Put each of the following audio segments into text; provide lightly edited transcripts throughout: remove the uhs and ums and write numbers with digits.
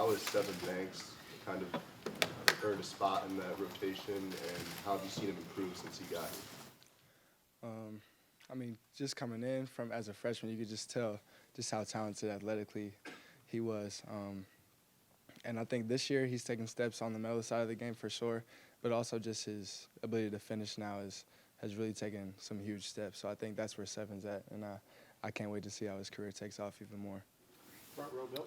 how is Seven Banks kind of earned a spot in that rotation, and how have you seen him improve since he got here? I mean, just coming in from as a freshman, you could just tell just how talented athletically he was. And I think this year he's taken steps on the mental side of the game for sure, but also just his ability to finish now has really taken some huge steps. So I think that's where Seven's at, and I can't wait to see how his career takes off even more. Front row, Bill.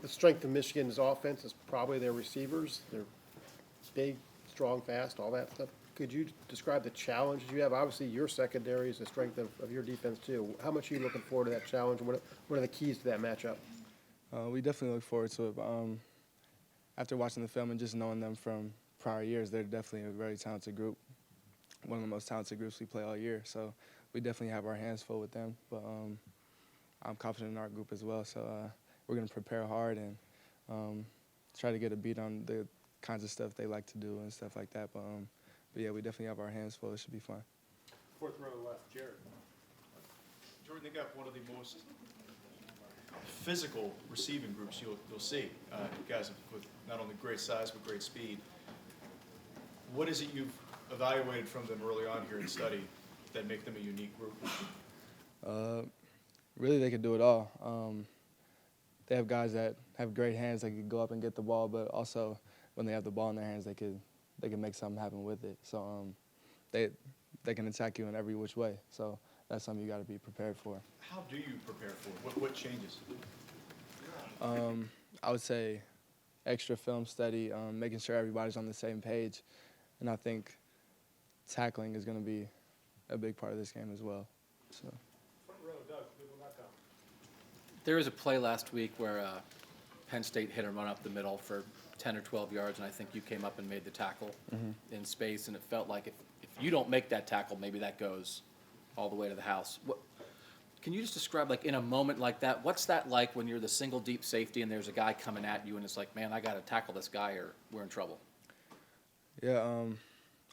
The strength of Michigan's offense is probably their receivers. They're big, strong, fast, all that stuff. Could you describe the challenges you have? Obviously, your secondary is the strength of your defense, too. How much are you looking forward to that challenge? What are the keys to that matchup? We definitely look forward to it. But, after watching the film and just knowing them from prior years, they're definitely a very talented group, one of the most talented groups we play all year. So we definitely have our hands full with them. But I'm confident in our group as well. So we're going to prepare hard and try to get a beat on the kinds of stuff they like to do and stuff like that. But yeah, we definitely have our hands full. It should be fun. Fourth row left, Jared. Jordan, they got one of the most physical receiving groups you'll see. Guys with not only great size but great speed. What is it you've evaluated from them early on here in study that make them a unique group? Really, they could do it all. They have guys that have great hands. They could go up and get the ball, but also when they have the ball in their hands, they could make something happen with it. So they can attack you in every which way. So that's something you got to be prepared for. How do you prepare for it? What changes? I would say extra film study, making sure everybody's on the same page, and I think tackling is going to be a big part of this game as well. So. Front row, Doug, Google.com. There was a play last week where Penn State hit a run up the middle for 10 or 12 yards, and I think you came up and made the tackle in space, and it felt like if you don't make that tackle, maybe that goes all the way to the house. Can you just describe, like, in a moment like that, what's that like when you're the single deep safety and there's a guy coming at you and it's like, man, I got to tackle this guy or we're in trouble? Yeah,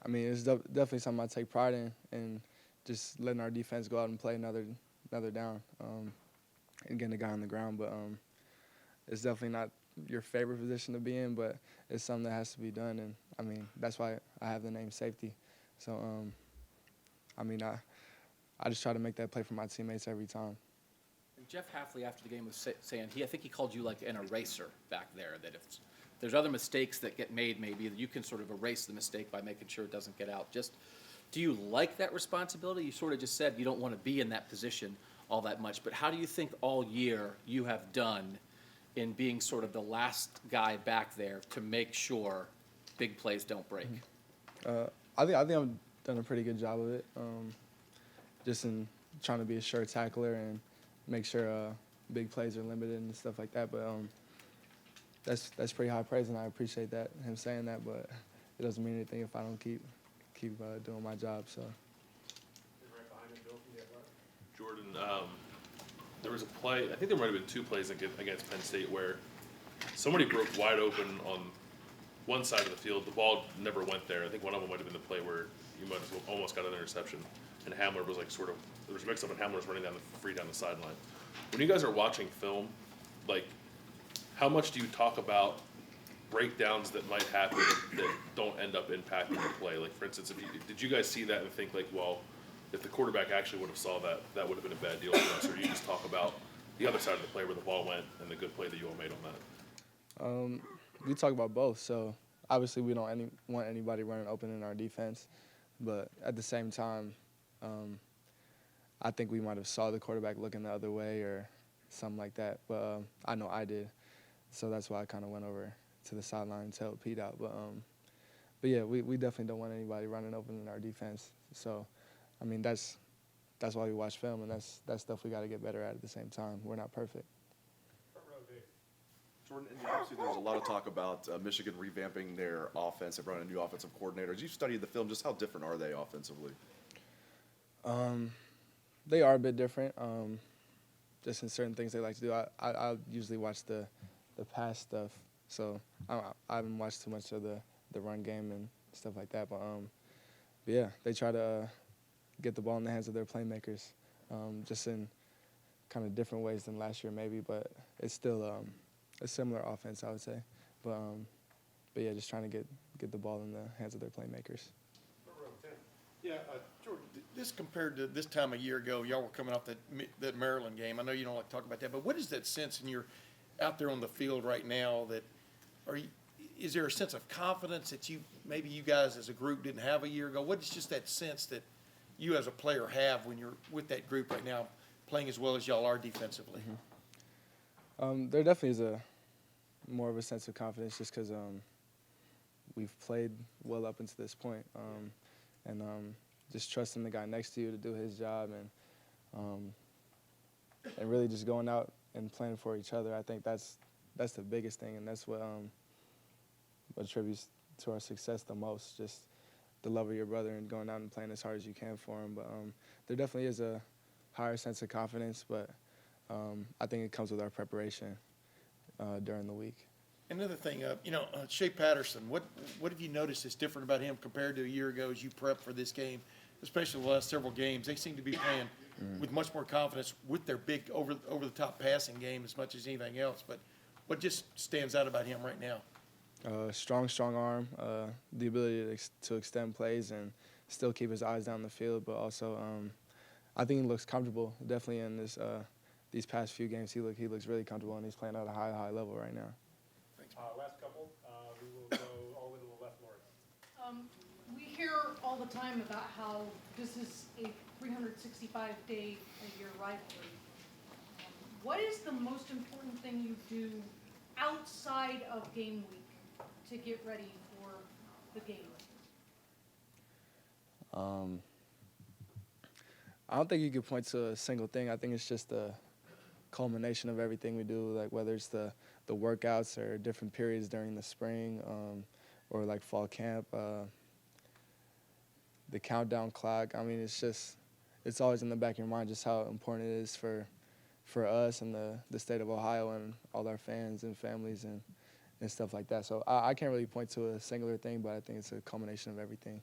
I mean, it's definitely something I take pride in, and just letting our defense go out and play another down and getting the guy on the ground. But it's definitely not your favorite position to be in, but it's something that has to be done. And, I mean, that's why I have the name safety. So, I mean, I just try to make that play for my teammates every time. And Jeff Hafley, after the game, was saying, I think he called you like an eraser back there, that if there's other mistakes that get made, maybe that you can sort of erase the mistake by making sure it doesn't get out. Just, do you like that responsibility? You sort of just said you don't want to be in that position all that much, but how do you think all year you have done in being sort of the last guy back there to make sure big plays don't break? I think I've done a pretty good job of it, just in trying to be a sure tackler and make sure big plays are limited and stuff like that. But that's pretty high praise, and I appreciate that, him saying that. But it doesn't mean anything if I don't keep doing my job. So. Jordan, there was a play, I think there might have been two plays against Penn State where somebody broke wide open on one side of the field. The ball never went there. I think one of them might have been the play where you might have almost got an interception, and Hamler was like there was a mix-up, and Hamler was running down the sideline. When you guys are watching film, like, how much do you talk about breakdowns that might happen that don't end up impacting the play? Like, for instance, did you guys see that and think, like, well, if the quarterback actually would have saw that, that would have been a bad deal for us? Or do you just talk about the other side of the play where the ball went and the good play that you all made on that? We talk about both. So obviously we don't want anybody running open in our defense, but at the same time, I think we might have saw the quarterback looking the other way or something like that. But I know I did, so that's why I kind of went over to the sideline and tailed Pete out. But yeah, we definitely don't want anybody running open in our defense. So, I mean, that's why we watch film, and that's stuff we got to get better at the same time. We're not perfect. Jordan, obviously there's a lot of talk about Michigan revamping their offense and running a new offensive coordinator. As you've studied the film, just how different are they offensively? They are a bit different, just in certain things they like to do. I usually watch the pass stuff, so I haven't watched too much of the run game and stuff like that. But yeah, they try to get the ball in the hands of their playmakers, just in kind of different ways than last year maybe, but it's still a similar offense, I would say. But yeah, just trying to get the ball in the hands of their playmakers. Yeah, Jordan, this compared to this time a year ago, y'all were coming off that Maryland game. I know you don't like to talk about that, but what is that sense when you're out there on the field right now that is there a sense of confidence that maybe you guys as a group didn't have a year ago? What is just that sense that you as a player have when you're with that group right now playing as well as y'all are defensively? There definitely is more of a sense of confidence just because we've played well up until this point. And just trusting the guy next to you to do his job and really just going out and playing for each other. I think that's the biggest thing, and that's what attributes to our success the most, just the love of your brother and going out and playing as hard as you can for him. But there definitely is a higher sense of confidence, but I think it comes with our preparation during the week. Another thing, Shea Patterson, what have you noticed is different about him compared to a year ago as you prep for this game, especially the last several games? They seem to be playing with much more confidence with their big over-the-top passing game as much as anything else. But what just stands out about him right now? Strong arm, the ability to extend plays and still keep his eyes down the field, but also I think he looks comfortable. Definitely in these past few games, he looks really comfortable, and he's playing at a high level right now. Last couple, we will go all the way to the left, Laura. We hear all the time about how this is a 365-day-a-year rivalry. What is the most important thing you do outside of game week to get ready for the game? I don't think you could point to a single thing. I think it's just a culmination of everything we do, like whether it's the workouts or different periods during the spring or like fall camp, the countdown clock. I mean, it's always in the back of your mind just how important it is for us and the state of Ohio and all our fans and families and stuff like that. So I can't really point to a singular thing, but I think it's a culmination of everything.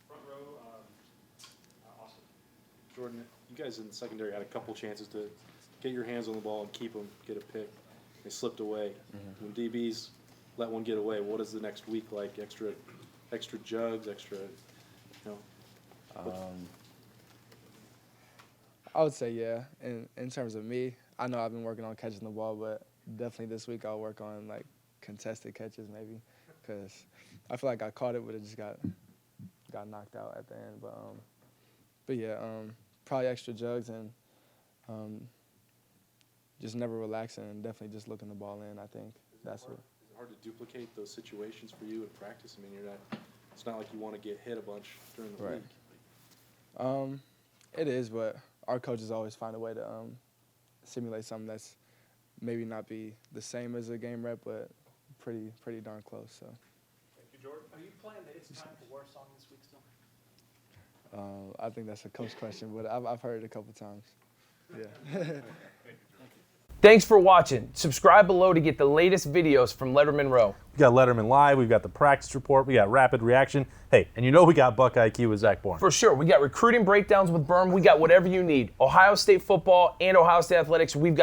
Front row, Austin. Jordan, you guys in the secondary had a couple chances to get your hands on the ball and keep them, get a pick. They slipped away. When DBs let one get away, what is the next week like? Extra jugs, I would say, yeah. In terms of me, I know I've been working on catching the ball, but definitely this week I'll work on like contested catches maybe, because I feel like I caught it, but it just got knocked out at the end. But yeah, probably extra jugs and just never relaxing and definitely just looking the ball in. I think that's what. Is it hard to duplicate those situations for you in practice? I mean, it's not like you want to get hit a bunch during the week. It is, but our coaches always find a way to simulate something that's maybe not be the same as a game rep, but pretty darn close. So. Thank you, Jordan. Are you playing the It's Time for War song this week still? I think that's a coach question, but I've heard it a couple times. Yeah. Thanks for watching. Subscribe below to get the latest videos from Lettermen Row. We got Letterman Live, we've got the practice report, we got rapid reaction. Hey, and you know we got Buckeye IQ with Zach Bourne. For sure. We got recruiting breakdowns with Berm. We got whatever you need. Ohio State football and Ohio State athletics. We've got